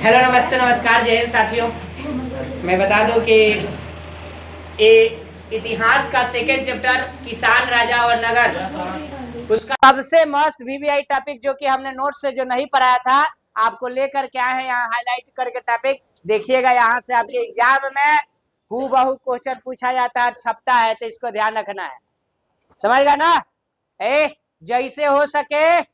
Hello नमस्ते नमस्कार जय हिंद साथियों। मैं बता दूं कि ये इतिहास का सेकेंड चैप्टर किसान राजा और नगर, उसका सबसे मस्ट वीवीआई टॉपिक जो कि हमने नोट से जो नहीं पढ़ाया था आपको लेकर क्या है यहाँ हाईलाइट करके टॉपिक देखिएगा। यहाँ से आपके एग्जाम में हूबहू क्वेश्चन पूछा जाता है, छपता है, तो इसको ध्यान रखना है, समझ ना। जैसे हो सके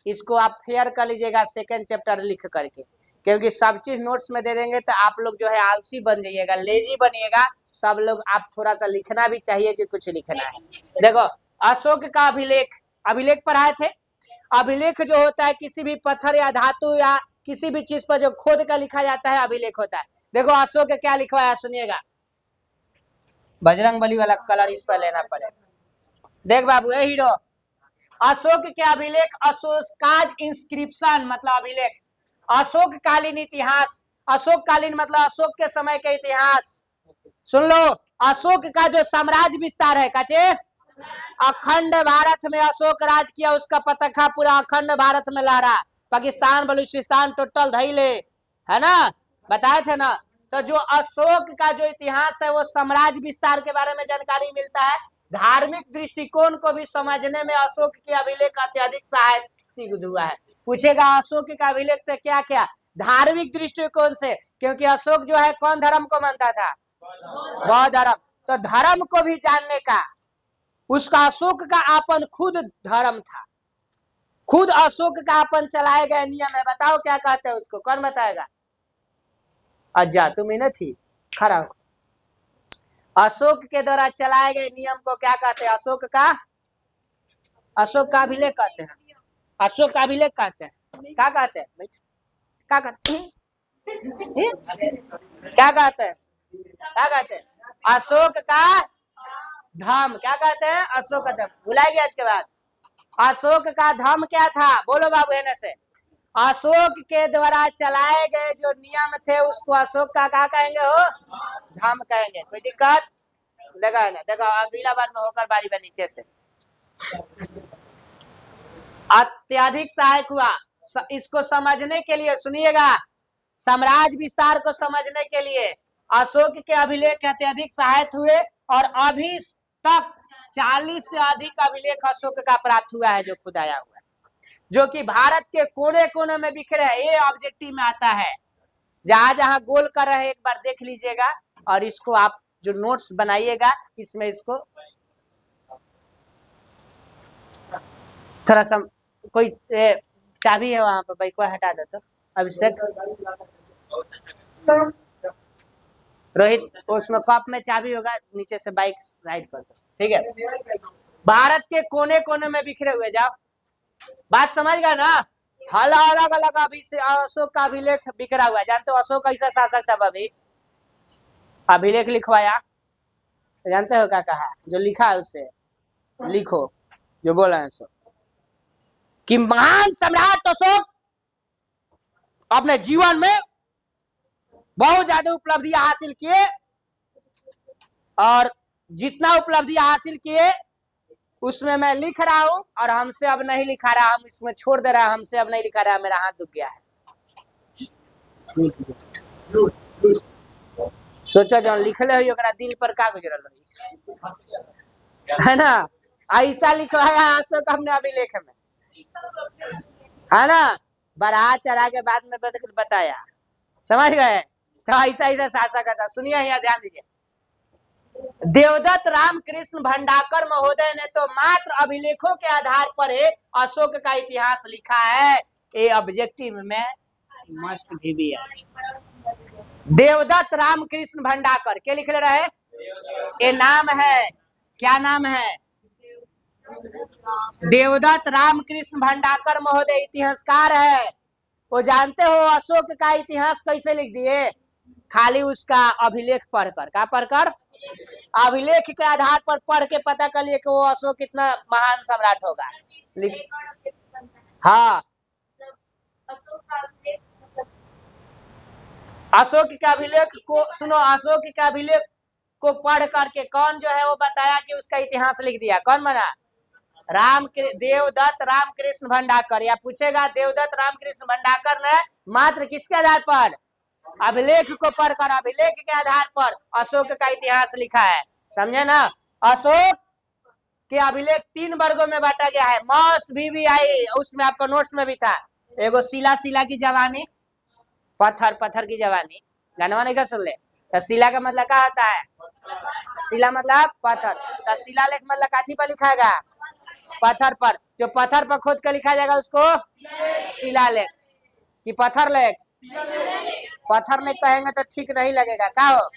इसको आप फेयर कर लीजिएगा सेकंड चैप्टर लिख करके, क्योंकि सब चीज नोट्स में दे देंगे तो आप लोग जो है आलसी बन जाइएगा, लेजी बनिएगा। सब लोग आप थोड़ा सा लिखना भी चाहिए कि कुछ लिखना है। देखो अशोक का अभिलेख पढ़ाए थे। अभिलेख जो होता है किसी भी पत्थर या धातु या किसी भी चीज पर जो खोद कर लिखा जाता है अभिलेख होता है। देखो अशोक क्या लिखा है सुनिएगा, बजरंगबली वाला कलर इस पर लेना पड़ेगा। देख बाबू ये हीरो अशोक के अभिलेख, अशोकाज इंस्क्रिप्शन मतलब अभिलेख, अशोक कालीन इतिहास। अशोक कालीन मतलब अशोक के समय का इतिहास। सुन लो, अशोक का जो साम्राज्य विस्तार है काचे, अखंड भारत में अशोक राज किया, उसका पताका पूरा अखंड भारत में लहरा, पाकिस्तान बलूचिस्तान टोटल धैले, है ना, बताए थे ना। तो जो अशोक का जो इतिहास है वो साम्राज्य विस्तार के बारे में जानकारी मिलता है। धार्मिक दृष्टिकोण को भी समझने में अशोक के अभिलेख अत्यधिक सहायक सिद्ध हुआ है। पूछेगा अशोक के अभिलेख से क्या क्या, धार्मिक दृष्टिकोण से, क्योंकि अशोक जो है कौन धर्म को मानता था, बौद्ध धर्म। तो धर्म को भी जानने का उसका अशोक का अपन खुद धर्म था, खुद अशोक का अपन चलाए गए नियम है। बताओ क्या कहते हैं उसको, कौन बताएगा? अच्छा तुम ही न थी, खड़ा हो। अशोक के द्वारा चलाए गए नियम को क्या कहते हैं? अशोक का अभिलेख कहते हैं। अशोक का अभिलेख कहते हैं। क्या कहते हैं? क्या कहते हैं? क्या कहते हैं? क्या कहते हैं? अशोक का धर्म। क्या कहते हैं? अशोक का धर्म। भुलाएंगे आज के बाद। अशोक का धर्म क्या था? बोलो बाबू है से। अशोक के द्वारा चलाए गए जो नियम थे उसको अशोक का क्या कहेंगे? हो धर्म कहेंगे। कोई दिक्कत? देखा है ना, देखो अगला बार में होकर बारी में नीचे से अत्यधिक सहायक हुआ। इसको समझने के लिए सुनिएगा, साम्राज्य विस्तार को समझने के लिए अशोक के अभिलेख अत्यधिक सहायक हुए, और अभी तक 40 से अधिक अभिलेख अशोक का प्राप्त हुआ है जो खुदाया हुआ है, जो कि भारत के कोने कोने में बिखरे हैं। ये ऑब्जेक्टिव में आता है, जहां जहां गोल कर रहे हैं एक बार देख लीजिएगा, और इसको आप जो नोट्स बनाइएगा इसमें इसको थोड़ा सा कोई चाबी है वहां पर भाई, कोई हटा दो तो। अभिषेक रोहित, उसमें कप में चाबी होगा, नीचे से बाइक साइड कर दो, ठीक है। भारत के कोने कोने में बिखरे हुए, जाओ बात समझ गए ना। अलग अलग अशोक का अभिलेख बिखरा हुआ है। जानते हो अशोक कैसा शासक था? भाभी अभिलेख लिखवाया, जानते हो क्या कहा? जो लिखा है उससे लिखो, जो बोला है सो कि महान सम्राट अशोक अपने जीवन में बहुत ज्यादा उपलब्धियां हासिल किए, और जितना उपलब्धियां हासिल किए उसमें मैं लिख रहा हूं, और हमसे अब नहीं लिखा रहा, हम इसमें छोड़ दे रहा है, हमसे अब नहीं लिखा रहा, मेरा हाथ दुख गया है। सोचो जो लिखले हो ओकरा दिल पर का गुजरल हो, है ना। ऐसा लिखवाया अशोक हमने अभिलेख में, है ना, बढ़ा चढ़ा के बाद में बताया, समझ गए। तो ऐसा ऐसा शासक का सुनिए, यहाँ ध्यान दीजिए। देवदत्त रामकृष्ण भंडाकर महोदय ने तो मात्र अभिलेखों के आधार पर अशोक का इतिहास लिखा है। ये ऑब्जेक्टिव में मस्ट भी है। देवदत्त रामकृष्ण भंडाकर क्या लिख रहे? ये नाम है, क्या नाम है? देवदत्त रामकृष्ण भंडाकर महोदय इतिहासकार है। वो जानते हो अशोक का इतिहास कैसे लिख दिए? खाली उसका अभिलेख पढ़कर। क्या पढ़कर? अभिलेख के आधार पर पढ़ के पता कर लिए कि वो अशोक कितना महान सम्राट होगा। हाँ, अशोक का अभिलेख को सुनो, अशोक का अभिलेख को पढ़ करके कौन जो है वो बताया कि उसका इतिहास लिख दिया? कौन बना? देवदत्त रामकृष्ण भंडारकर, या पूछेगा देवदत्त रामकृष्ण भंडारकर ने मात्र किसके आधार पर, अभिलेख को पढ़कर, अभिलेख के आधार पर अशोक का इतिहास लिखा है। समझे ना। अशोक के अभिलेख 3 वर्गों में बांटा गया है। मस्ट भी आई, उसमें आपको नोट्स में भी था। एगो शिला की जवानी, पत्थर की जवानी, गाना नहीं का सुन ले। तो शिला का मतलब क्या होता है, शिला मतलब पत्थर, तो शिलालेख मतलब काठी पर लिखाएगा, पत्थर पर। जो पत्थर पर खोद कर लिखा जाएगा उसको शिलालेख कि पत्थर लेख। पत्थर लेख कहेंगे तो ठीक नहीं लगेगा, क्या हो,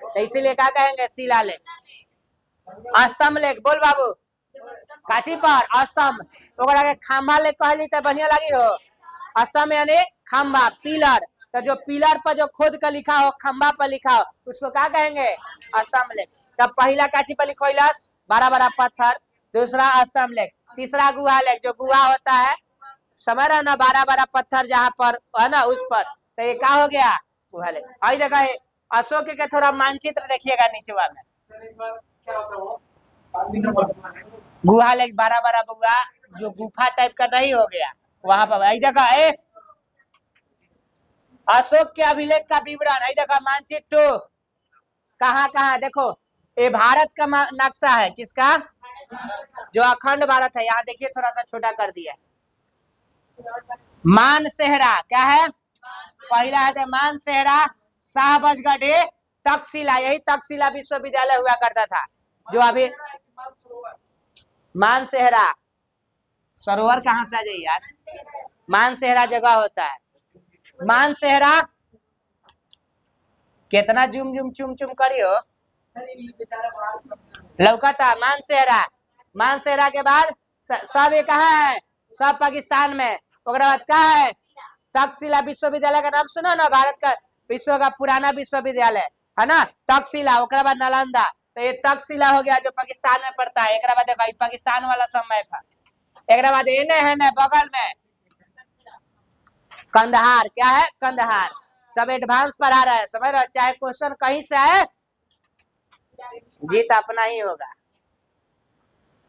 तो इसीलिए क्या कहेंगे, शिलालेख। स्तंभ लेख, बोल बाबू, काठी पर स्तंभ, खंभा लेख कहली तो बढ़िया लगी हो। स्तंभ यानी खंभा, पिलर, तो जो पिलर पर जो खोद कर लिखा हो, खंभा पर लिखा हो, उसको क्या कहेंगे, स्तंभ लेख। तब पहला काची पर लिखोइलस, बड़ा पत्थर, दूसरा स्तंभ लेख, तीसरा गुहा लेख, जो गुहा होता है, समझ रहे ना, बड़ा पत्थर जहाँ पर है ना, उस पर, तो ये क्या हो गया, गुहा लेख। आई देखा है अशोक के थोड़ा मानचित्र देखिएगा नीचेवा में, गुहा लेख, बड़ा बुआ जो गुफा टाइप का नहीं हो गया वहां पर। आई देखा है अशोक के अभिलेख का विवरण, आई देखा मानचित्र कहाँ देखो, ये भारत का नक्शा है, किसका, जो अखंड भारत है। यहाँ देखिए थोड़ा सा छोटा कर दिया। मानसेहरा क्या है, पहला है मानसेहरा, शाहबजगढ़, तक्षशिला, यही तक्षशिला विश्वविद्यालय हुआ करता था, जो अभी मानसेहरा सरोवर कहाँ से आ जाइए यार, मानसेहरा जगह होता है। मानसेहरा कितना जुम चुम करियो, लौकता मानसेहरा के बाद सब ये कहाँ है, सब पाकिस्तान में। ओकरा बाद क्या है, तक्षशिला विश्वविद्यालय का नाम सुना ना, भारत का विश्व का पुराना विश्वविद्यालय है ना, तक्षशिला। ओकरा बाद नालंदा, तो ये तक्षशिला हो गया जो पाकिस्तान में पड़ता है। एक बाद देखो पाकिस्तान वाला समय था। एक बाद एने है ना बगल में कंदहार, क्या है कंदहार, सब एडवांस पढ़ा रहा है, समझ रहे, चाहे क्वेश्चन कहीं से आए जीत अपना ही होगा।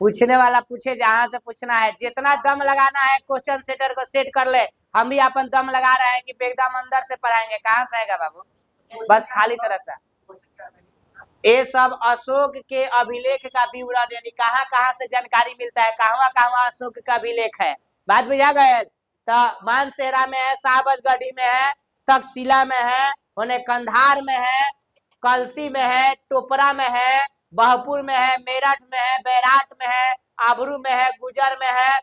पूछने वाला पूछे जहां से पूछना है, जितना दम लगाना है क्वेश्चन सेटर को सेट कर ले। हम भी अपन दम लगा रहे हैं कि एकदम अंदर से पढ़ाएंगे, कहाँ से आएगा बाबू, बस खाली तरह से। ये सब अशोक के अभिलेख का विवरण, यानी कहाँ से जानकारी मिलता है, कहाँ अशोक का अभिलेख है, बात बुझा गए। तो मानसेहरा में है, शाहबजगढ़ी में है, तक्षशिला में है, होने कंधार में है, कलसी में है, टोपरा में है, बहपुर में है, मेरठ में है, बैराट में है, आबरू में है, गुजर में है,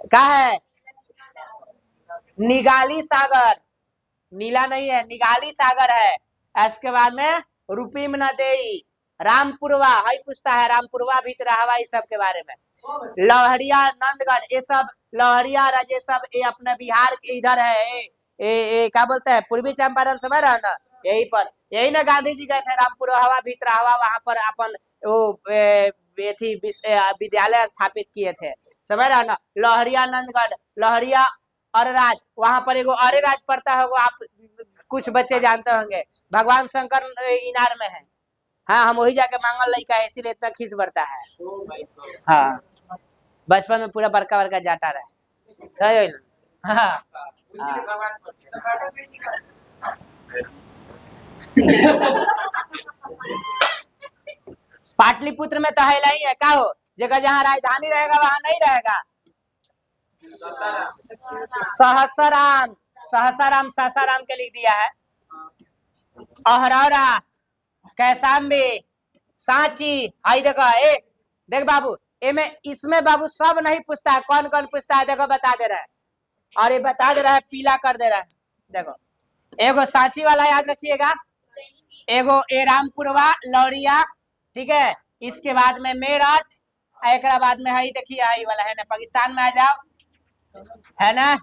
क्या है निगाली सागर, नीला नहीं है, निगाली सागर है। इसके बाद में रूपीम नदी, रामपुरवा, हई पूछता है रामपुरवा भी रहा, इस सब के बारे में। लहरिया नंदगढ़, ये सब लहरिया राजे सब ये अपने बिहार के इधर है, ये क्या बोलते हैं, पूर्वी चंपारण समझ रहा ना, यही पर, यही ना गांधी जी गए थे रामपुरवा भितरहवा, वहां पर अपन वो विद्यालय स्थापित किए थे, समझ रहा ना। लहरिया नंदगढ़, लहरिया अरराज, वहां पर एगो अरेराज पड़ता होगा, आप कुछ बच्चे जानते होंगे, भगवान शंकर इनार में है। हाँ, हम वही जाके मांगल लड़का है, इसीलिए इतना खींच बढ़ता है। हाँ, बचपन में पूरा बड़का जाता रहे, सही है। हाँ, पाटलिपुत्र में तो है ही है, क्या हो, जगह जहाँ राजधानी रहेगा वहां नहीं रहेगा। सासाराम के लिख दिया है। अहरौरा, कैसाम्बी, सांची, आई देखो, देख बाबू, इसमें बाबू सब नहीं पूछता है, कौन कौन पूछता है देखो, बता दे रहा है, और ये बता दे रहा है, पीला कर दे रहा है। देखो एगो सांची वाला याद रखिएगा, एगो ए रामपुरवा लौरिया, ठीक है, इसके बाद में मेरठ, एक बाद में है देखिए आई वाला है ना, पाकिस्तान में आ जाओ, है ना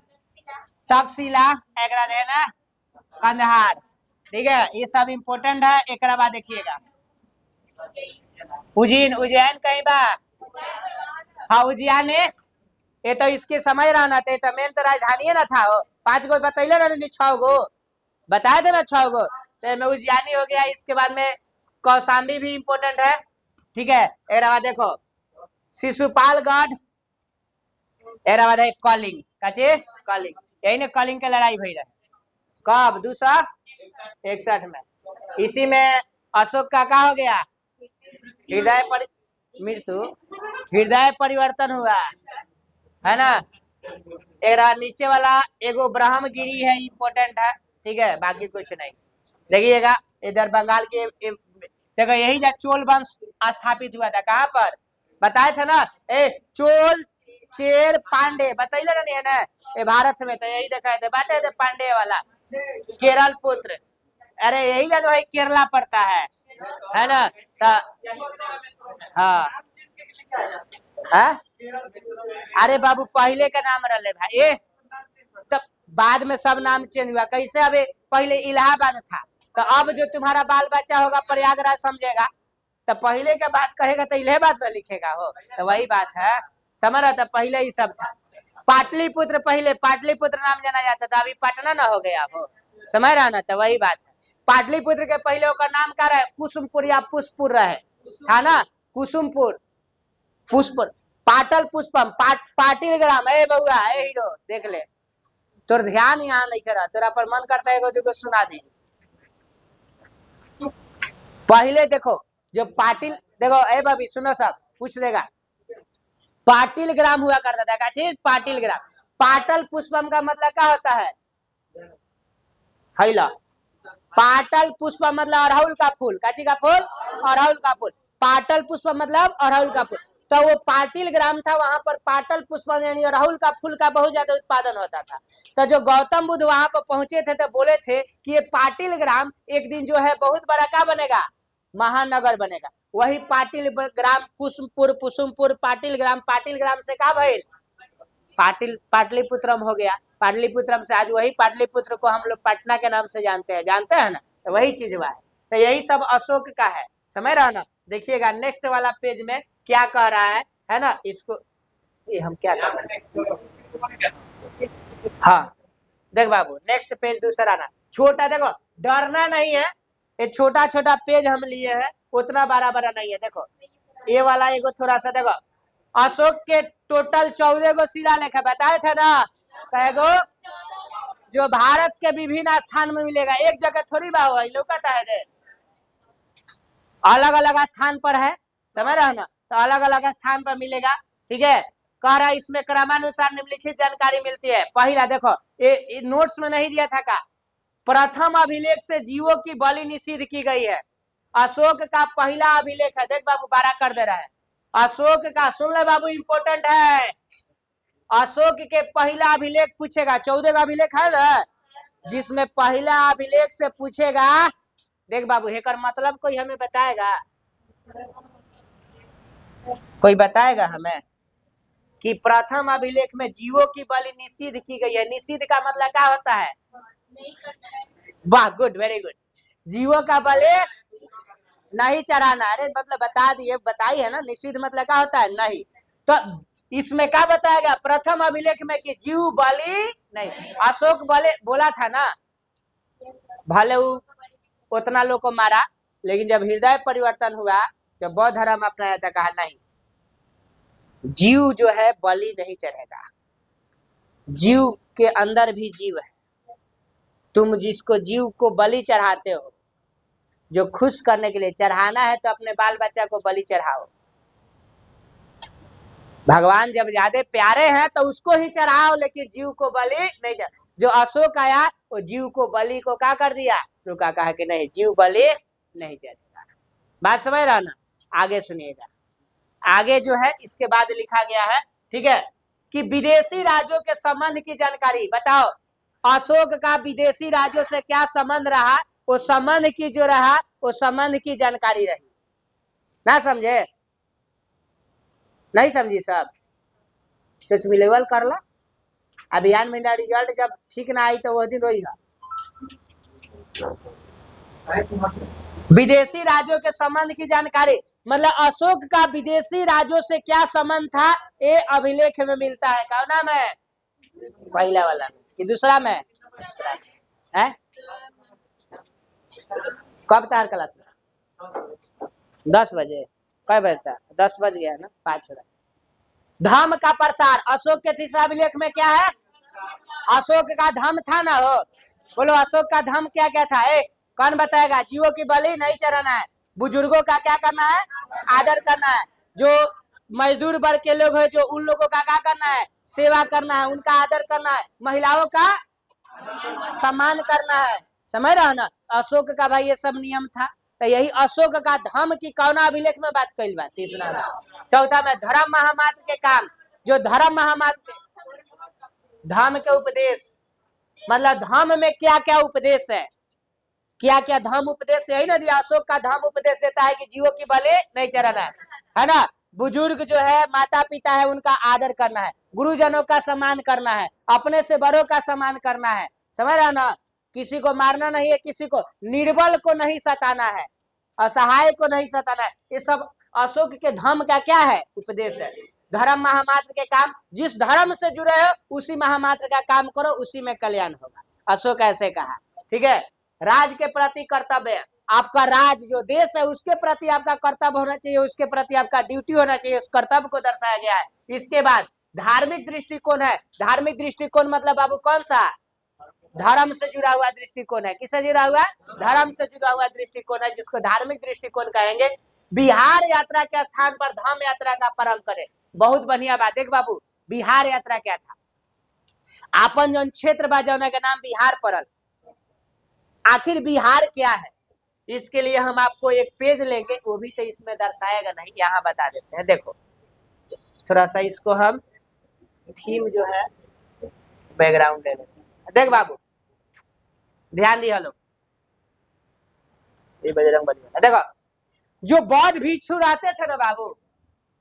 तक्षशिला, एक है ना कंधार, ठीक है, ये सब इम्पोर्टेंट है। एक बाद देखिएगा उज्जैन कहीं बा, हाँ उज्जैन है, ये तो इसके समय रहना थे, तो मेन तो राजधानी ना था, 5 गो बतैले ना, 6 गो बताए थे ना, 6 गो, तो उज्जैनी हो गया। इसके बाद में कौशाम्बी भी इम्पोर्टेंट है, ठीक है। एक बाद देखो शिशुपालगढ़ एरा बाद है कलिंग काचे कलिंग यही ने कलिंग के लड़ाई भई रहे कब 261 में। इसी में अशोक का हो गया हृदय परिवर्तन हुआ है ना। एरा नीचे वाला एगो ब्रह्मगिरी है इम्पोर्टेंट है ठीक है बाकी कुछ नहीं। देखिएगा इधर बंगाल के देखो यही जा चोल वंश स्थापित हुआ था कहाँ पर बताए थे ना चोल चेर पांडे बताइले नहीं है ना ये भारत में तो यही दिखाए थे बाटे थे पांडे वाला केरल पुत्र अरे यही जानो है केरला पड़ता है ना हाँ अरे बाबू पहले का नाम रहे भाई तब बाद में सब नाम चेंज हुआ कैसे अबे पहले इलाहाबाद था तो अब जो तुम्हारा बाल बच्चा होगा प्रयागराज समझेगा तो पहले के बात कहेगा तो इलाहाबाद में लिखेगा हो तो वही बात है समझ रहा था पहले ही सब था। पाटलिपुत्र पहले पाटलिपुत्र नाम जाना जाता था अभी पटना ना हो गया हो समझ रहा ना तो वही बात है। पाटलिपुत्र के पहले का नाम क्या रहे कुसुमपुर या पुष्पपुर रहे था ना कुसुमपुर पुष्पपुर पाटल पुष्पम पाटिल ग्राम है बउआ है हीरो देख ले तोर ध्यान यहाँ नहीं करा तेरा पर मन करता है जो सुना दी। पहले देखो जो पाटिल देखो ए भाभी सुनो सब पूछ लेगा पाटिल ग्राम हुआ करता था क्या चीज पाटिल ग्राम। पाटल पुष्पम का मतलब क्या होता है हैला पाटल पुष्पम मतलब अड़हुल का फूल काची का फूल अड़हुल का फूल पाटल पुष्पम मतलब अड़हुल का फूल तो वो पाटिल ग्राम था वहां पर पाटल पुष्पम यानी अड़हुल का फूल का बहुत ज्यादा उत्पादन होता था। तो जो गौतम बुद्ध वहां पर पहुंचे थे तो बोले थे कि ये पाटिल ग्राम एक दिन जो है बहुत बड़ा क्या बनेगा महानगर बनेगा। वही पाटिल ग्राम कुसुमपुर पाटिल ग्राम से क्या भइल पाटलिपुत्रम हो गया। पाटलिपुत्रम से आज वही पाटलिपुत्र को हम लोग पटना के नाम से जानते हैं ना तो वही चीज हुआ है। तो यही सब अशोक का है समझ रहा ना। देखिएगा नेक्स्ट वाला पेज में क्या कह रहा है ना इसको ये हम क्या कर रहे हैं हाँ देख बाबू नेक्स्ट पेज दूसरा ना छोटा देखो डरना नहीं है ये छोटा छोटा पेज हम लिए हैं उतना बड़ा नहीं है। देखो ये वाला एगो थोड़ा सा देखो अशोक के टोटल 14 गो शिलालेख बताए थे ना कैगो जो भारत के विभिन्न स्थान में मिलेगा एक जगह थोड़ी बाबू लौकता है अलग अलग स्थान पर है समझ रहा ना तो अलग अलग स्थान पर मिलेगा ठीक है। कह रहा है इसमें क्रमानुसार निम्नलिखित जानकारी मिलती है। पहला देखो ये नोट्स में नहीं दिया था का प्रथम अभिलेख से जीवों की बलि निषिद्ध की गई है। अशोक का पहला अभिलेख है देख बाबू 12 कर दे रहा है अशोक का सुन ले बाबू इंपोर्टेंट है। अशोक के पहला अभिलेख पूछेगा 14 का अभिलेख है ना जिसमें पहला अभिलेख से पूछेगा देख बाबू हेकर मतलब कोई हमें बताएगा कोई बताएगा हमें कि प्रथम अभिलेख में जीवों की बलि निषिद्ध की गई है। निषिद्ध का मतलब क्या होता है वाह गुड वेरी गुड जीवों का बलि नहीं चढ़ाना अरे मतलब बता दिए बताई है ना निषिद्ध मतलब क्या होता है नहीं। तो इसमें क्या बताएगा प्रथम अभिलेख में कि जीव बलि नहीं अशोक बलि बोला था ना भले उतना लोग को मारा लेकिन जब हृदय परिवर्तन हुआ जब बौद्ध धर्म अपनाया था कहा नहीं जीव जो है बलि नहीं चढ़ेगा। जीव के अंदर भी जीव है तुम जिसको जीव को बलि चढ़ाते हो जो खुश करने के लिए चढ़ाना है तो अपने बाल बच्चा को बलि चढ़ाओ। भगवान जब ज्यादा प्यारे हैं तो उसको ही चढ़ाओ लेकिन जीव को बलि नहीं चढ़ा। जो अशोक आया वो जीव को बलि को क्या कर दिया रुका कहा कि नहीं जीव बलि नहीं चढ़ेगा। बात समझ रहा ना आगे सुनिएगा आगे जो है इसके बाद लिखा गया है ठीक है कि विदेशी राज्यों के संबंध की जानकारी बताओ। अशोक का विदेशी राज्यों से क्या संबंध रहा वो संबंध की जो रहा वो संबंध की जानकारी रही ना समझे नहीं समझी सब सोच लेवल कर ला अभियान में रिजल्ट जब ठीक ना आई तो वह दिन रोई विदेशी राज्यों के संबंध की जानकारी मतलब अशोक का विदेशी राज्यों से क्या संबंध था ये अभिलेख में मिलता है। कौन नाम है पहला वाला कि दूसरा में है कब तार क्लास में 10 बजे कई बजता 10 बज गया ना 5 हो रहा धर्म का प्रसार। अशोक के तीसरा अभिलेख में क्या है? अशोक का धर्म था ना हो, बोलो अशोक का धर्म क्या क्या था? कौन बताएगा? जीवों की बलि नहीं चढ़ाना है, बुजुर्गों का क्या करना है? आदर करना है, जो मजदूर वर्ग के लोग हैं जो उन लोगों का क्या करना है? सेवा करना है, उनका आदर करना है, महिलाओं का सम्मान करना है। समझ रहा ना? अशोक का भाई ये सब नियम था। तो यही अशोक का धर्म की कौना अभिलेख में बात कही बात तीसरा में। चौथा में धर्म महामात्र के काम, जो धर्म महामात्र धर्म के उपदेश, मतलब धर्म में क्या क्या उपदेश है, क्या क्या धर्म उपदेश यही ना दिया। अशोक का धर्म उपदेश देता है कि जीवों की बलि नहीं चढ़ाना है ना, बुजुर्ग जो है माता पिता है उनका आदर करना है, गुरुजनों का सम्मान करना है, अपने से बड़ों का सम्मान करना है। समझ रहा ना? किसी को मारना नहीं है, किसी को निर्बल को नहीं सताना है, असहाय को नहीं सताना है। ये सब अशोक के धर्म का क्या है? उपदेश है। धर्म महामात्र के काम, जिस धर्म से जुड़े हो उसी महामात्र का काम करो, उसी में कल्याण होगा। अशोक ऐसे कहा। ठीक है। राज के प्रति कर्तव्य, आपका राज जो देश है उसके प्रति आपका कर्तव्य होना चाहिए, उसके प्रति आपका ड्यूटी होना चाहिए, उस कर्तव्य को दर्शाया गया है। इसके बाद धार्मिक दृष्टिकोण है। धार्मिक दृष्टिकोण मतलब बाबू कौन सा? धर्म से जुड़ा हुआ दृष्टिकोण है। किससे जुड़ा हुआ? धर्म से जुड़ा हुआ दृष्टिकोण है, जिसको धार्मिक दृष्टिकोण कहेंगे। बिहार यात्रा के स्थान पर धाम यात्रा का प्रारंभ करें। बहुत बढ़िया बात। देख बाबू, बिहार यात्रा क्या था? आपन जन क्षेत्र बा जौना के नाम बिहार पड़ल। आखिर बिहार क्या है? इसके लिए हम आपको एक पेज लेंगे, वो भी तो इसमें दर्शाएगा नहीं, यहाँ बता देते हैं। देखो थोड़ा सा इसको हम थीम जो है बैकग्राउंड ले लेते हैं। देख बाबू ध्यान दिया लोग, ये बजरंग बली। देखो जो बौद्ध भिक्षु रहते थे ना बाबू,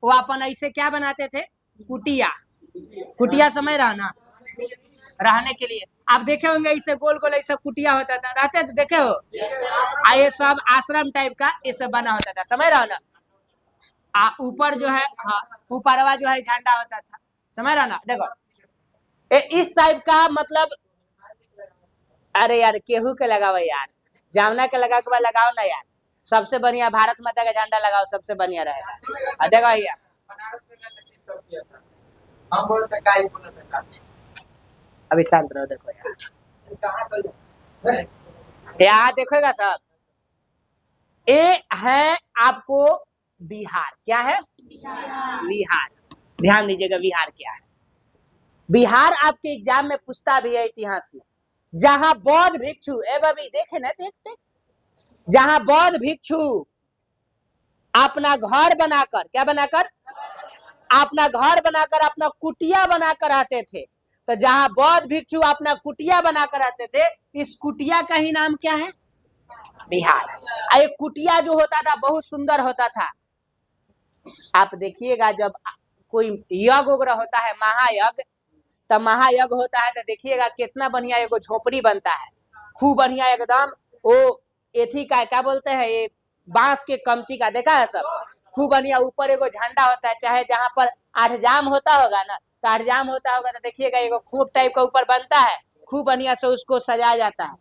वो अपन ऐसे क्या बनाते थे? कुटिया। कुटिया समझ रहा ना? रहने के लिए आप देखे होंगे ऐसे गोल गोल ऐसा कुटिया होता था, रहते थे, देखे हो? ये सब आश्रम टाइप का ये सब बना होता था। समझ रहा ना? ऊपर जो है, हाँ ऊपरवा जो है झंडा होता था। समझ रहा ना? देखो इस टाइप का, मतलब अरे यार केहू के लगाओ यार, जामना के लगा के बाद लगाओ ना यार, सबसे बढ़िया भारत माता का झंडा लगाओ, सबसे बढ़िया रहेगा। देखो भैया अभी शांत रहो। देखो यार यहाँ देखोगा सब, ये है आपको बिहार। क्या है? बिहार। ध्यान दीजिएगा बिहार क्या है। बिहार आपके एग्जाम में पूछता भी है इतिहास में, जहां बौद्ध भिक्षु, ए बबी देखे ना, देखते, जहां बौद्ध भिक्षु अपना घर बनाकर, क्या बनाकर? अपना घर बनाकर, अपना कुटिया बनाकर आते थे। तो जहां बौद्ध भिक्षु अपना कुटिया बनाकर आते थे, इस कुटिया का ही नाम क्या है? बिहार। ये कुटिया जो होता था बहुत सुंदर होता था। आप देखिएगा जब कोई यज्ञ वगैरह होता है, महायज्ञ, तब महायज्ञ होता है तो देखिएगा कितना बढ़िया एगो झोपड़ी बनता है, खूब बढ़िया एकदम। वो एथी का क्या बोलते हैं, ये बांस के कमची का, देखा है सब, खूब बढ़िया। ऊपर एगो झंडा होता है, चाहे जहां पर 8 जाम होता होगा ना, तो 8 जाम होता होगा तो देखिएगा एगो खूब टाइप का ऊपर बनता है, खूब बढ़िया से उसको सजाया जाता है।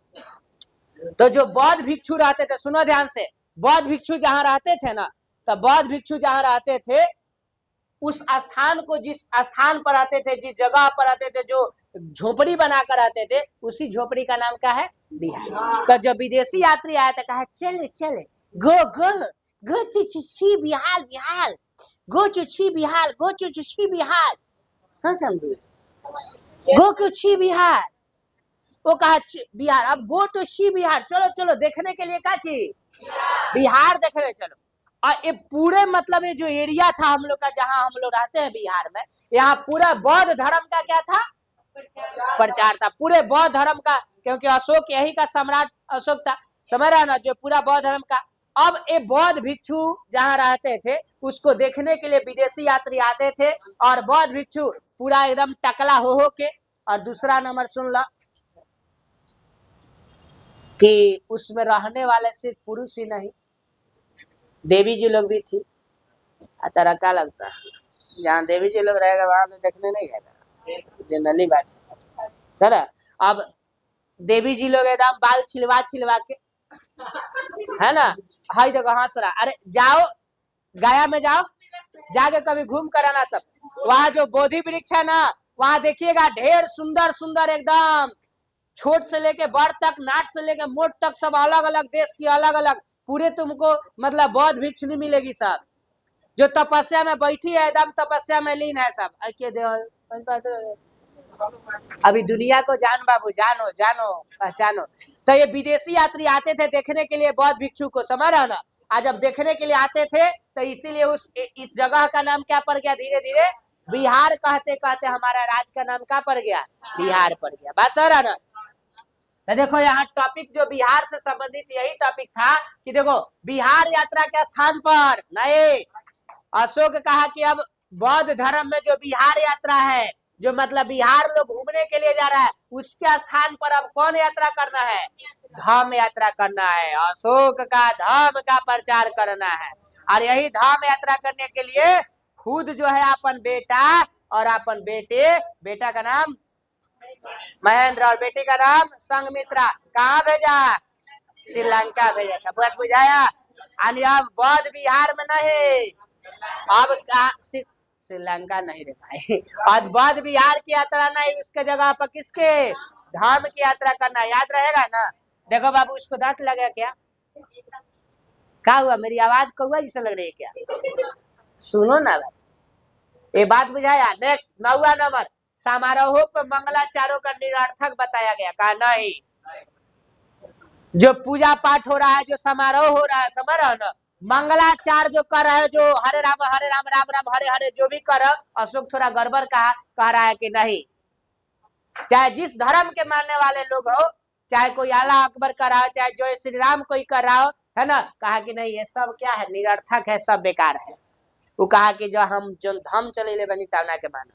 तो जो बौद्ध भिक्षु रहते थे, सुनो ध्यान से, बौद्ध भिक्षु जहां रहते थे ना, तो बौद्ध भिक्षु जहां रहते थे उस स्थान को, जिस स्थान पर आते थे, जिस जगह पर आते थे, जो झोपड़ी बनाकर आते थे, उसी झोपड़ी का नाम क्या है? बिहार। तो जब विदेशी यात्री आया था, कहा चले चले, go go go to see Bihar, Bihar go to see Bihar, go to see Bihar. हाँ समझे? Go to see Bihar. वो कहा बिहार, अब गो टू सी बिहार, चलो चलो देखने के लिए क्या चीज? बिहार देखने चलो। और ये पूरे मतलब ये जो एरिया था हम लोग का, जहां हम लोग रहते हैं बिहार में, यहाँ पूरा बौद्ध धर्म का क्या था? प्रचार था, पूरे बौद्ध धर्म का, क्योंकि अशोक यही का सम्राट अशोक था। समझ रहा ना? जो पूरा बौद्ध धर्म का। अब ये बौद्ध भिक्षु जहां रहते थे उसको देखने के लिए विदेशी यात्री आते थे, और बौद्ध भिक्षु पूरा एकदम टकला हो के। और दूसरा नंबर सुन लो कि उसमें रहने वाले सिर्फ पुरुष ही नहीं, देवी जी लोग भी थी। तेरा क्या लगता है, जहाँ देवी जी लोग रहेगा वहां पे देखने नहीं गएगा? जनरली बात है। चल अब देवी जी लोग एकदम बाल छिलवा छिलवा के, है ना, हाई देखो हंस रहा। अरे जाओ गया में जाओ, जाके कभी घूम कर आना सब। वहाँ जो बोधि वृक्ष है ना, वहाँ देखिएगा ढेर सुंदर सुंदर एकदम, छोट से लेके बड़ तक, नाट से लेके मोट तक, सब अलग अलग देश की अलग अलग, पूरे तुमको मतलब बौद्ध भिक्षुणी मिलेगी सब, जो तपस्या में बैठी है, एकदम तपस्या में लीन है सब। अभी दुनिया को जान बाबू, जानो जानो पहचानो। तो ये विदेशी यात्री आते थे देखने के लिए बौद्ध भिक्षु को, समझ रहा ना। आज जब देखने के लिए आते थे तो इसीलिए इस जगह का नाम क्या पड़ गया, धीरे धीरे बिहार कहते कहते हमारा राज्य का नाम क्या पड़ गया, बिहार पड़ गया। बात सही रहा ना। तो देखो यहाँ टॉपिक जो बिहार से संबंधित यही टॉपिक था कि देखो बिहार यात्रा के स्थान पर नए अशोक कहा कि अब बौद्ध धर्म में जो बिहार यात्रा है, जो मतलब बिहार लोग घूमने के लिए जा रहा है, उसके स्थान पर अब कौन यात्रा करना है, धाम यात्रा करना है। अशोक का धाम का प्रचार करना है। और यही धाम यात्रा करने के लिए खुद जो है अपन बेटा और अपन बेटा का नाम महेंद्र और बेटी का नाम संघमित्रा कहाँ भेजा, श्रीलंका भेजा था। बात बुझाया। अब बौद्ध बिहार में नहीं, अब श्रीलंका नहीं रह पाए। और बौद्ध बिहार की यात्रा नहीं, उसके जगह पर किसके धाम की यात्रा करना, याद रहेगा ना। देखो बाबू, उसको डांट लगा क्या हुआ, मेरी आवाज कौआ जैसा लग रही है क्या, सुनो ना भाई, ये बात बुझाया। नेक्स्ट 9वां नंबर, समारोह पर मंगलाचारों का निरर्थक बताया गया। कहा नहीं, जो पूजा पाठ हो रहा है, जो समारोह हो रहा है, समझ रहे हो ना, मंगलाचार जो कर रहे है, जो हरे राम राम राम हरे हरे जो भी कर, अशोक थोड़ा गड़बड़ कह रहा है कि नहीं। चाहे जिस धर्म के मानने वाले लोग हो, चाहे कोई अल्लाह अकबर कर रहा हो, चाहे जो श्री राम कोई कर रहा हो, है ना, कहा कि नहीं ये सब क्या है, निरर्थक है, सब बेकार है। वो कहा कि जो हम जो धर्म चले ले बनी तावना के मानो,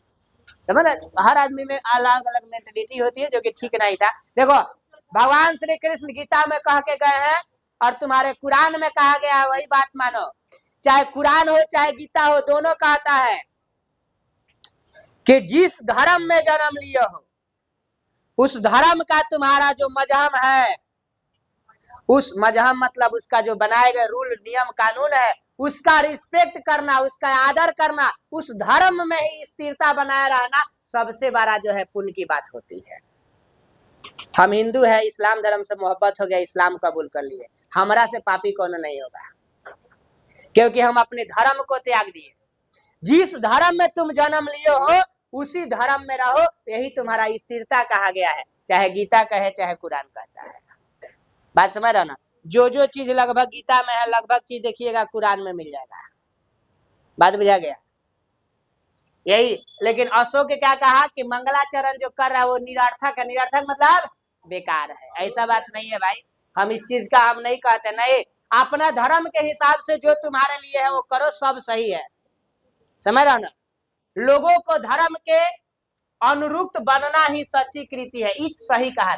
समझ रहे। हर आदमी में अलग अलग मेंटेलिटी होती है, जो कि ठीक नहीं था। देखो भगवान श्री कृष्ण गीता में कह के गए हैं और तुम्हारे कुरान में कहा गया है, वही बात मानो। चाहे कुरान हो चाहे गीता हो, दोनों कहता है कि जिस धर्म में जन्म लिए हो, उस धर्म का तुम्हारा जो मजहब है, उस मजहब मतलब उसका जो बनाए गए रूल नियम कानून है, उसका रिस्पेक्ट करना, उसका आदर करना, उस धर्म में ही स्थिरता बनाए रहना सबसे बड़ा जो है पुण्य की बात होती है। हम हिंदू है, इस्लाम धर्म से मोहब्बत हो गया, इस्लाम कबूल कर लिए, हमरा से पापी कौन नहीं होगा, क्योंकि हम अपने धर्म को त्याग दिए। जिस धर्म में तुम जन्म लिए हो उसी धर्म में रहो, यही तुम्हारा स्थिरता कहा गया है, चाहे गीता कहे चाहे कुरान कहता है। बात समझ रहा ना। जो चीज लगभग गीता में है, लगभग चीज देखिएगा कुरान में मिल जाएगा। बात बुझा गया यही। लेकिन अशोक क्या कहा कि मंगलाचरण जो कर रहा है वो निरर्थक है। निरर्थक मतलब बेकार है, ऐसा बात नहीं है भाई। हम इस चीज का हम नहीं कहते, नहीं, अपना धर्म के हिसाब से जो तुम्हारे लिए है वो करो, सब सही है, समझ रहा ना। लोगों को धर्म के अनुरूप बनना ही सच्ची कृति है, एक सही कहा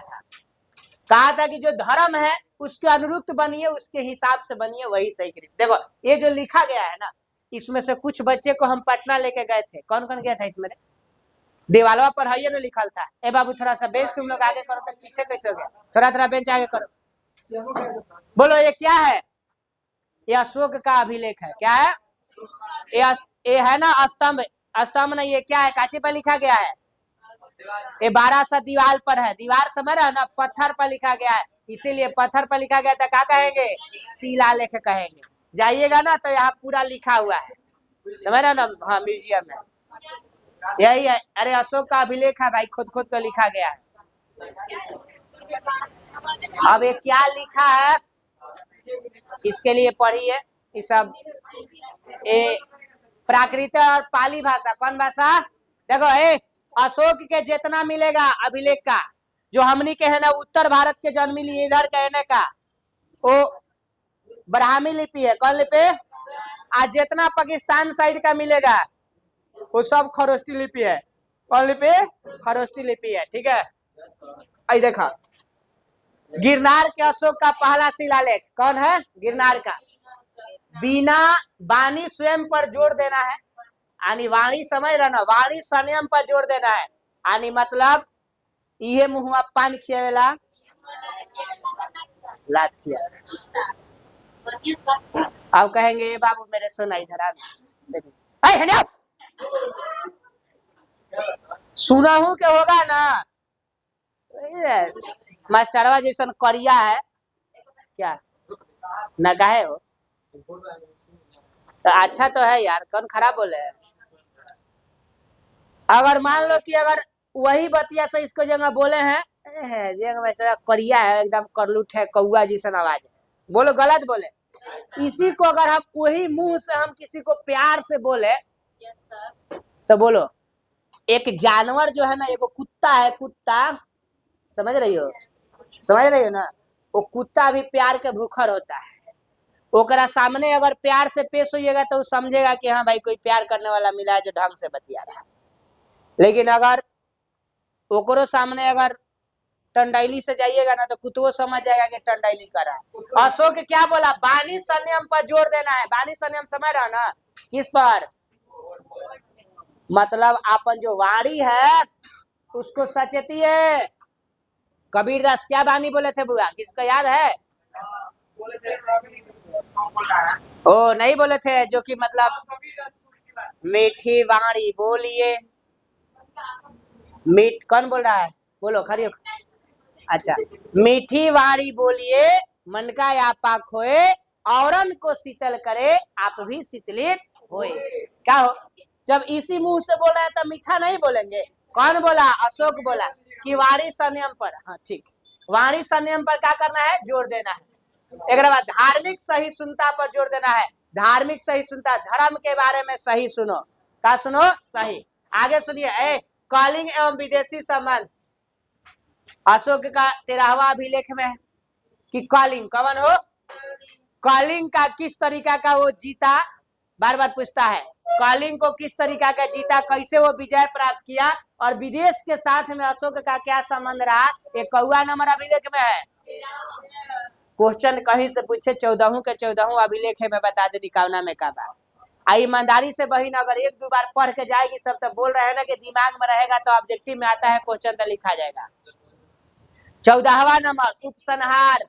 था कि जो धर्म है उसके अनुरूप बनिए, उसके हिसाब से बनिए, वही सही कृति। देखो ये जो लिखा गया है ना, इसमें से कुछ बच्चे को हम पटना लेके गए थे। कौन कौन गया था इसमें, दीवालों पर है ना लिखा था। ए बाबू थोड़ा सा बेंच तुम लोग आगे करो, तो पीछे कैसे हो गया, थोड़ा बेंच आगे करो। बोलो ये क्या है, ये अशोक का अभिलेख है। क्या है ये है ना स्तंभ, स्तंभ नहीं, ये क्या है, कांचे पर लिखा गया है, ये 12 सा दीवार पर है, दीवार समझ रहा ना, पत्थर पर लिखा गया है, इसीलिए पत्थर पर लिखा गया था, क्या कहेंगे, शिलालेख कहेंगे। जाइएगा ना तो यहाँ पूरा लिखा हुआ है, समझ रहा ना। हाँ म्यूजियम में यही है। अरे अशोक का अभिलेख है भाई, खुद को लिखा गया है। अब ये क्या लिखा है इसके लिए पढ़िए, ये सब ये प्राकृत और पाली भाषा, कौन भाषा। देखो अशोक के जितना मिलेगा अभिलेख का, जो हमनी के है ना उत्तर भारत के जन्मी लिए इधर कहने का, वो ब्राह्मी लिपि है। कौन लिपि, आज जितना पाकिस्तान साइड का मिलेगा वो सब खरोष्टी लिपि है। कौन लिपि, खरोष्टी लिपि है, ठीक है। आई देखा गिरनार के अशोक का पहला शिलालेख कौन है, गिरनार का। बिना वाणी स्वयं पर जोर देना है, आनी वाणी समझ रहा, वाणी संयम पर जोर देना है, आनी मतलब ये मुँह पान खियावेला लात खिया। अब कहेंगे बाबू मेरे सुना इधर आ, है सुना हूं के होगा ना, मास्टरवा जैसा करिया है क्या ना काहे हो, तो अच्छा तो है यार, कौन खराब बोले। अगर मान लो कि अगर वही बतिया से इसको जगह बोले हैं करिया है एकदम करलूट है कौआ जैसा आवाज है, बोलो गलत बोले। इसी को अगर हम वही मुंह से हम किसी को प्यार से बोले तो बोलो, एक जानवर जो है ना, एगो कुत्ता है, कुत्ता समझ रही हो ना, वो कुत्ता भी प्यार के भूखर होता है। ओकरा सामने अगर प्यार से पेश होइएगा तो समझेगा कि हाँ भाई कोई प्यार करने वाला मिला है जो ढंग से बतिया रहा है। लेकिन अगर ओकरो सामने अगर टंडाइली से जाइएगा ना तो कुत्तो समझ जाएगा कि टंडाइली कर रहा है। अशोक क्या बोला, वाणी संयम पर जोर देना है। वाणी संयम समझ रहा ना, किस पर, मतलब अपन जो वाणी है उसको सचेती है। कबीरदास क्या वाणी बोले थे बुआ, किसको याद है? ओ नहीं बोले थे, जो कि मतलब मीठी वाणी बोलिए, मीठ कौन बोल रहा है, बोलो खड़ी हो। अच्छा, मीठी वाणी बोलिए मन का आपा खोए, औरन को शीतल करे आप भी शीतलित होए। क्या हो, जब इसी मुंह से बोल रहे हैं तो मीठा नहीं बोलेंगे। कौन बोला, अशोक बोला कि वाणी संयम पर, हाँ ठीक, वाणी संयम पर क्या करना है, जोर देना है। एक बात, धार्मिक सहिष्णुता पर जोर देना है। धार्मिक सहिष्णुता, धर्म के बारे में सही सुनो, क्या सुनो, सही। आगे सुनिए, कॉलिंग एवं विदेशी संबंध, अशोक का 13वां अभिलेख में है कि कॉलिंग कौन हो, कॉलिंग का किस तरीका का वो जीता, बार बार पूछता है कॉलिंग को किस तरीका का जीता, कैसे वो विजय प्राप्त किया, और विदेश के साथ में अशोक का क्या संबंध रहा, ये कौआ नंबर अभिलेख में है। क्वेश्चन कहीं से पूछे 14 के 14 अभिलेख में बता दे निकालना में का बात। आई ईमानदारी से बहन अगर 1-2 बार पढ़ के जाएगी सब, तो बोल रहे हैं ना कि दिमाग में रहेगा तो ऑब्जेक्टिव में आता है क्वेश्चन तो लिखा जाएगा। 14वां नंबर उपसंहार।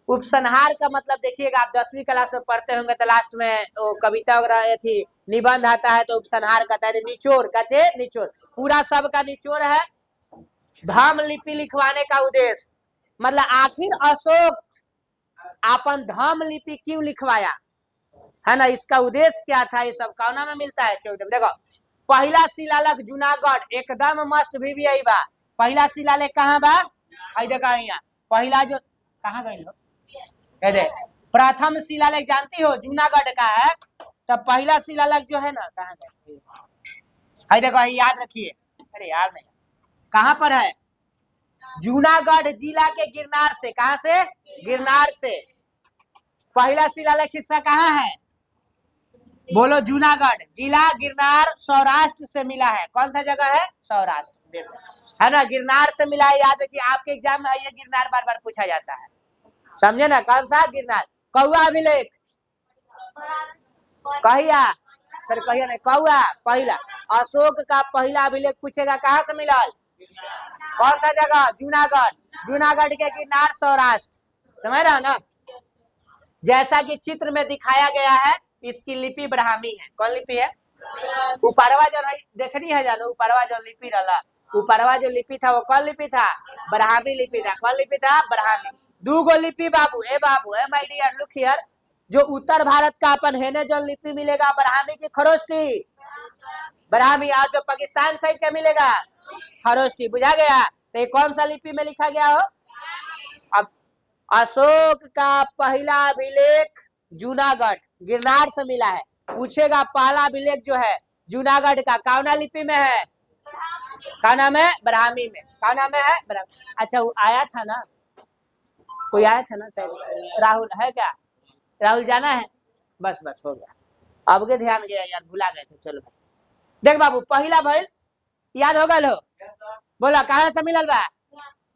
उपसंहार का मतलब देखिएगा, आप 10वीं क्लास में पढ़ते होंगे तो लास्ट में वो कविता वगैरह थी, निबंध आता है तो उपसंहार कहता है निचोड़, कचे निचोड़, पूरा सब का निचोड़ है। धर्म लिपि लिखवाने का उद्देश्य, मतलब आखिर अशोक अपन धर्म लिपि क्यों लिखवाया है ना, इसका उद्देश्य क्या था, ये सब कौना में मिलता है। 14 देखो, पहला शिलालेख जूनागढ़ एकदम मस्ट भी आई बा। पहला शिलालेख कहाँ बा, आई देखा यहाँ पहला जो कहाँ गई लो, दे प्रथम शिलालेख जानती हो जूनागढ़ का है, तो पहला शिलालेख जो है ना कहाँ गए, आई देखो याद रखिए, अरे यार नहीं कहाँ पर है, जूनागढ़ जिला के गिरनार से, कहाँ से, गिरनार से। पहला शिलालेख हिस्सा कहाँ है, बोलो, जूनागढ़ जिला गिरनार सौराष्ट्र से मिला है। कौन सा जगह है, सौराष्ट्र देश है ना, गिरनार से मिला है। याद रखिए आपके एग्जाम में ये गिरनार बार बार पूछा जाता है, समझे ना, कौन सा गिरनार। कौआ अभिलेख कहिया, सर कहिया नहीं, कौआ पहला, अशोक का पहला अभिलेख पूछेगा कहाँ से मिला, कौन सा जगह, जूनागढ़, जूनागढ़ के गिरनार सौराष्ट्र, समझ रहा ना। जैसा कि चित्र में दिखाया गया है, इसकी लिपि ब्राह्मी है। कौन लिपि है, ऊपरवा जो देखनी है जानो, ऊपरवा जो लिपि रहा, ऊपरवा जो लिपि था वो कौन लिपि था, ब्राह्मी लिपि था। कौन लिपि था, ब्राह्मी। 2 गो लिपि बाबू, ए माय डियर लुक हियर, जो उत्तर भारत का अपन है ना जो लिपि मिलेगा ब्राह्मी की खरोष्टी, ब्राह्मी, और जो पाकिस्तान साइड का मिलेगा खरोष्टी, बुझा गया। तो ये कौन सा लिपि में लिखा गया हो। अब अशोक का पहला अभिलेख जूनागढ़ गिरनार से मिला है, पूछेगा पहला अभिलेख जो है जूनागढ़ का कौना लिपि में है, क्या नाम है, ब्राह्मी में। क्या नाम है, ब्राह्मी। अच्छा वो आया था ना, कोई आया था ना शायद, राहुल है क्या, राहुल जाना है, बस बस हो गया, अब के ध्यान गया यार, भुला गए थे। चलो भाई देख बाबू, पहला भइल याद होगा लो, बोला कहाँ से मिलल बा,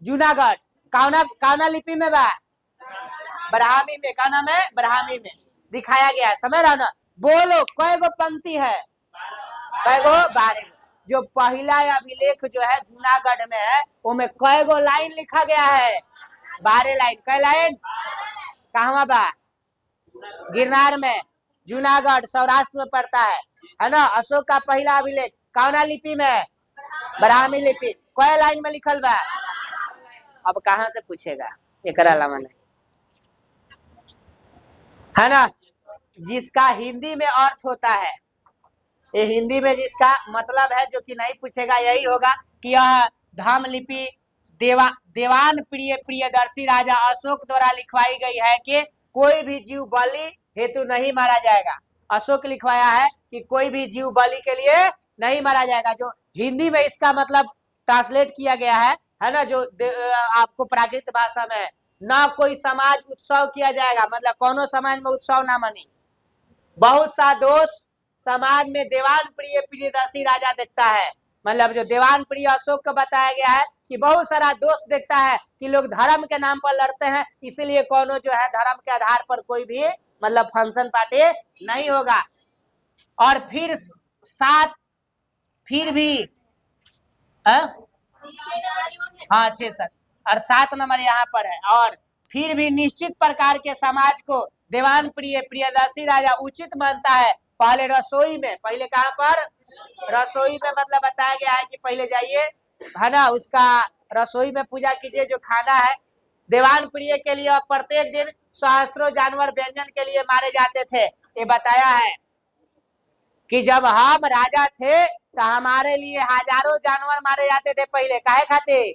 जूनागढ़, कौना कौना लिपि में बा, ब्राह्मी में। का नाम है, ब्राह्मी में दिखाया गया है, समझ रहा ना। बोलो कई गो पंक्ति है, कई गो, 12। जो पहला अभिलेख जो है जूनागढ़ में है, उसमें कई गो लाइन लिखा गया है, 12 लाइन। कई लाइन, कहाँ बा, गिरनार में। जूनागढ़ सौराष्ट्र में पड़ता है ना। अशोक का पहला अभिलेख कौना लिपि में? ब्राह्मी लिपि। कोई लाइन में लिखल बा? अब कहाँ से पूछेगा, एकरा अलावा नहीं, है ना। जिसका हिंदी में अर्थ होता है, ये हिंदी में जिसका मतलब है, जो कि नहीं पूछेगा, यही होगा कि यह धम्म लिपि देवान प्रियदर्शी राजा अशोक द्वारा लिखवाई गई है कि कोई भी जीव बलि हेतु नहीं मारा जाएगा। अशोक लिखवाया है कि कोई भी जीव बलि के लिए नहीं मारा जाएगा। जो हिंदी में इसका मतलब ट्रांसलेट किया गया है ना, जो आपको प्राकृत भाषा में, ना कोई समाज उत्सव किया जाएगा, मतलब कोनो समाज में उत्सव ना मनी। बहुत सा दोष समाज में देवान प्रियदर्शी राजा देखता है, मतलब जो देवान प्रिय अशोक को बताया गया है कि बहुत सारा दोष देखता है कि लोग धर्म के नाम पर लड़ते हैं, इसीलिए कोनो जो है धर्म के आधार पर कोई भी मतलब फंक्शन पार्टी नहीं होगा। और फिर भी हाँ 6-7 और 7 नंबर यहाँ पर है। और फिर भी निश्चित प्रकार के समाज को देवान प्रियदर्शी राजा उचित मानता है। पहले रसोई में, पहले कहाँ पर? रसोई में, मतलब बताया गया है कि पहले जाइए, है ना, उसका रसोई में पूजा कीजिए। जो खाना है देवान प्रिय के लिए प्रत्येक दिन सहस्त्रों जानवर व्यंजन के लिए मारे जाते थे। ये बताया है कि जब हम राजा थे तो हमारे लिए हजारों जानवर मारे जाते थे। पहले काहे खातिर?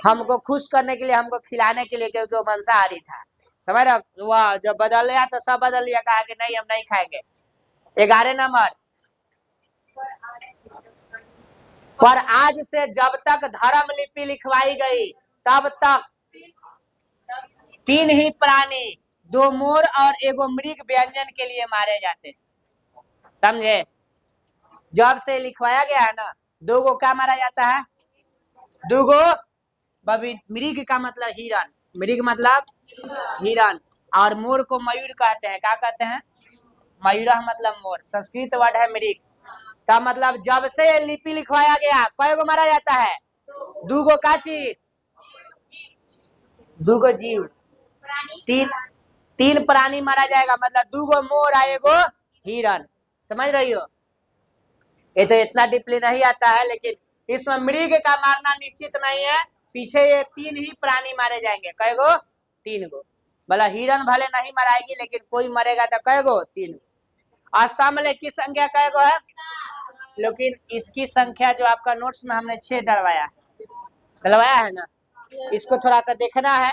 हमको खुश करने के लिए, हमको खिलाने के लिए, क्योंकि वो मांसाहारी था। समझ रहे? वह जब बदल लिया तो सब बदल लिया, कहा कि नहीं हम नहीं खाएंगे। 11 नंबर, पर आज से जब तक धर्म लिपि लिखवाई गई तब तक 3 ही प्राणी, 2 मोर और 1 मृग व्यंजन के लिए मारे जाते हैं। समझे? जब से लिखवाया गया है ना, 2 गो क्या मारा जाता है? 2 गो मृग का मतलब हिरण, मृग मतलब हिरण, और मोर को मयूर कहते हैं। क्या कहते हैं? मयूर मतलब मोर, संस्कृत वर्ड है मृग का। मतलब जब से लिपि लिखवाया गया कई गो मारा जाता है? 2 गो का चीज? 2 गो जीव, 3 प्राणी मारा जाएगा, मतलब 2 गो मोर और 1 गो हिरण। समझ रही हो? ये तो इतना डीपली नहीं आता है, लेकिन इसमें मृग का मारना निश्चित नहीं है। पीछे ये 3 ही प्राणी मारे जाएंगे। कै गो? 3 गो। भला हिरण भले नहीं मराएगी, लेकिन कोई मरेगा तो कै गो? 3 गो। स्तंभ की संख्या कै गो है? लेकिन इसकी संख्या जो आपका नोट्स में हमने 6 डलवाया है ना, इसको थोड़ा सा देखना है।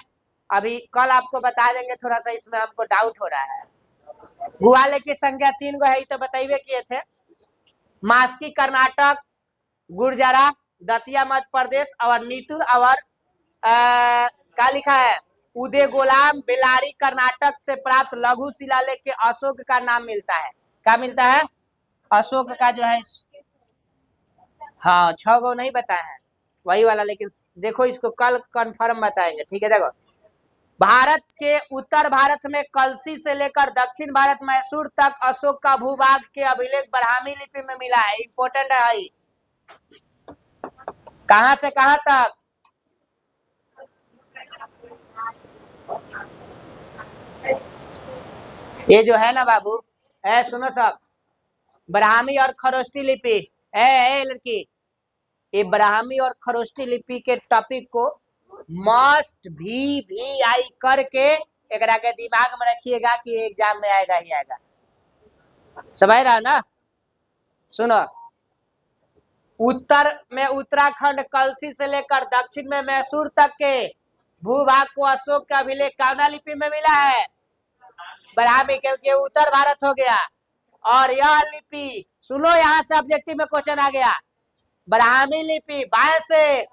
अभी कल आपको बता देंगे, थोड़ा सा इसमें हमको डाउट हो रहा है। गुवाले की संख्या 3 गो है, तो बताइए किए थे। मास्की कर्नाटक, गुर्जरा दतिया मध्य प्रदेश, और नीतूर और क्या लिखा है? उदय गोलाम बेलारी कर्नाटक से प्राप्त लघु शिलालेख के अशोक का नाम मिलता है। क्या मिलता है? अशोक का जो है, हाँ 6 गो नहीं बताया है, वही वाला। लेकिन देखो इसको कल कंफर्म बताएंगे, ठीक है। देखो, भारत के उत्तर भारत में कलसी से लेकर दक्षिण भारत मैसूर तक अशोक का भूभाग के अभिलेख ब्राह्मी लिपि में मिला है। इंपोर्टेंट है भाई। कहां से कहां तक? ये जो है ना बाबू, सुनो सब, ब्राह्मी और खरोष्टी लिपि, लड़की, ये ब्राह्मी और खरोष्टी लिपि के टॉपिक को मस्ट भी आई करके एकरा के दिमाग में रखिएगा कि एग्जाम में आएगा ही आएगा। समझ रहा ना? सुनो, उत्तर में उत्तराखंड कलसी से लेकर दक्षिण में मैसूर तक के भूभाग को अशोक का अभिलेख कौना लिपि में मिला है? ब्राह्मी, क्योंकि उत्तर भारत हो गया। और यह लिपि, सुनो यहाँ से ऑब्जेक्टिव में क्वेश्चन आ गया, ब्राह्मी लिपि बाएं से,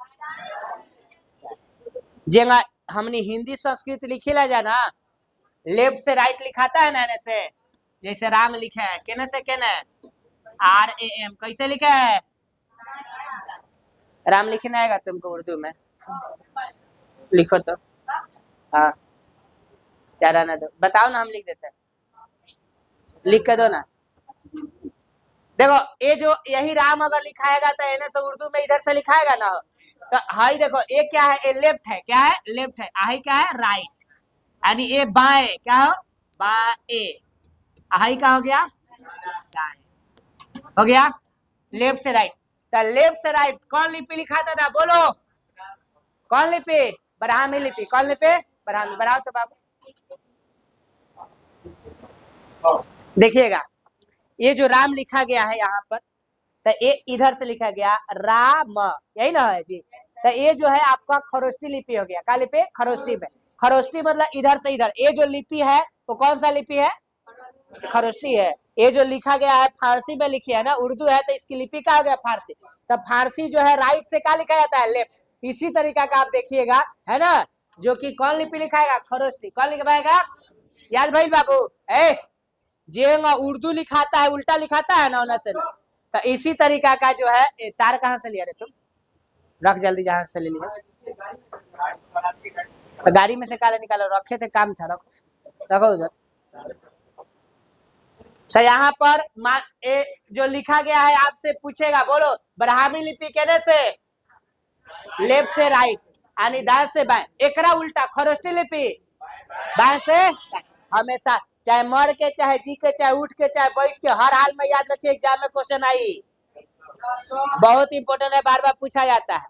जेंगा हमने हिंदी संस्कृत लिखी ला जाना, लेफ्ट से राइट लिखाता है ना, से जैसे राम लिखा है, केने से केने, RAM, कैसे लिखा है? राम लिखना आएगा तुमको उर्दू में? लिखो तो, हाँ चारा ना दो, बताओ ना, हम लिख देते हैं, लिख के दो ना। देखो, ये जो यही राम अगर लिखाएगा तो इन्हें से उर्दू में इधर से लिखाएगा ना, तो हाई देखो, ये क्या है? ये लेफ्ट है, क्या है? लेफ्ट है। आई क्या है? राइट। यानी ये बाएं, क्या हो? बाएं। हाई का हो गया दाएं, हो गया लेफ्ट से राइट। तो लेफ्ट से राइट कौन लिपि लिखाता था बोलो, कौन लिपि, ब्राह्मी लिपि। कौन लिपि, ब्राह्मी। बढ़ाओ तो बाबू, देखिएगा ये जो राम लिखा गया है यहाँ पर, तो ये इधर से लिखा गया राम, यही ना है जी। तो ये जो है आपका खरोष्टी लिपि हो गया। क्या लिपि, खरोष्टी में। खरोष्टी मतलब इधर से इधर। ये जो लिपि है वो कौन सा लिपि है, खरोष्टी है। ये जो लिखा गया है फारसी में लिखी है ना, उर्दू है तो इसकी लिपि का हो गया फारसी। तो फारसी जो है राइट से क्या लिखा जाता है, लेफ्ट। इसी तरीका का आप देखिएगा है ना, जो कि कौन लिपि लिखाएगा, खरोष्टी। कौन लिखवाएगा, याद भाई बाबू, जेंगा उर्दू लिखाता है उल्टा लिखाता है ना, से ना। तो इसी तरीका का जो है, तार कहाँ से लिया रे तुम, रख जल्दी जहां से ले लिया। तो गाड़ी में से काले निकालो, रखे थे काम था, रखो रखो उधर। तो यहाँ पर जो लिखा गया है आपसे पूछेगा, बोलो ब्राह्मी लिपि कहने से लेफ्ट से राइट, यानी दाएं से बाएं। एकरा उल्टा खरोष्टी लिपि बाएं से हमेशा, चाहे मर के, चाहे जी के, चाहे उठ के, चाहे बैठ के, हर हाल में याद रखिए, एग्जाम में क्वेश्चन आई, बहुत इंपॉर्टेंट है, बार बार पूछा जाता है।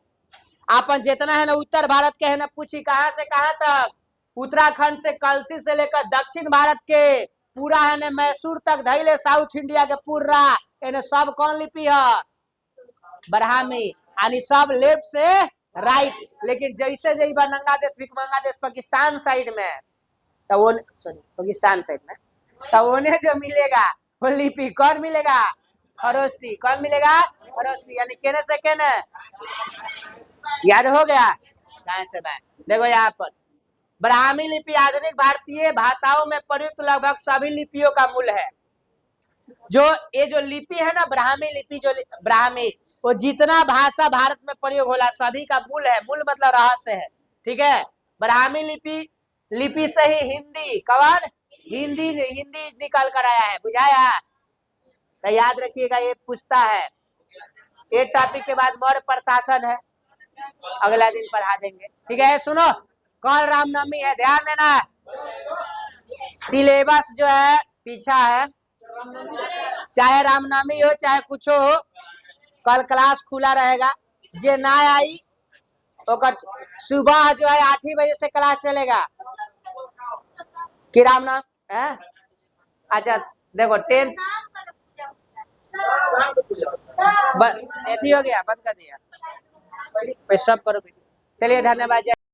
आपन जितना है ना उत्तर भारत के है ना, पूछी कहां से कहां तक, उत्तराखंड से कलसी से लेकर दक्षिण भारत के पूरा है ना मैसूर तक धैले, साउथ इंडिया के पूरा एने सब कौन लिपि है, ब्राह्मी, यानी सब लेफ्ट से राइट। लेकिन जैसे जैसे बांग्लादेश, बांग्लादेश पाकिस्तान साइड में, तो वो सॉरी पाकिस्तान साइड में, तो उन्हें जो मिलेगा वो लिपि कौन मिलेगा, खरोष्टी। कौन मिलेगा, खरोष्टी, यानी केने से केने, याद हो गया, दाएं से बाएं। देखो यहाँ पर ब्राह्मी लिपि आधुनिक भारतीय भाषाओं में प्रयुक्त लगभग सभी लिपियों का मूल है। जो ये जो लिपि है ना ब्राह्मी लिपि, जो ब्राह्मी, वो जितना भाषा भारत में प्रयोग होला सभी का मूल है। मूल मतलब रहस्य है, ठीक है। ब्राह्मी लिपि से ही हिंदी, कौन, हिंदी निकल कर आया है, बुझाया। तो याद रखिएगा, ये पूछता है। एक टॉपिक के बाद मौर्य प्रशासन है, अगला दिन पढ़ा देंगे, ठीक है। सुनो, कल रामनवमी है, ध्यान देना। सिलेबस जो है पीछा है, चाहे रामनवमी हो चाहे कुछ हो, कल क्लास खुला रहेगा। जे ना आई ओकर सुबह जो है 8 बजे से क्लास चलेगा कि रामनाम है। अच्छा देखो 10 एथी हो गया, बंद कर दिया, स्टॉप करो। चलिए धन्यवाद।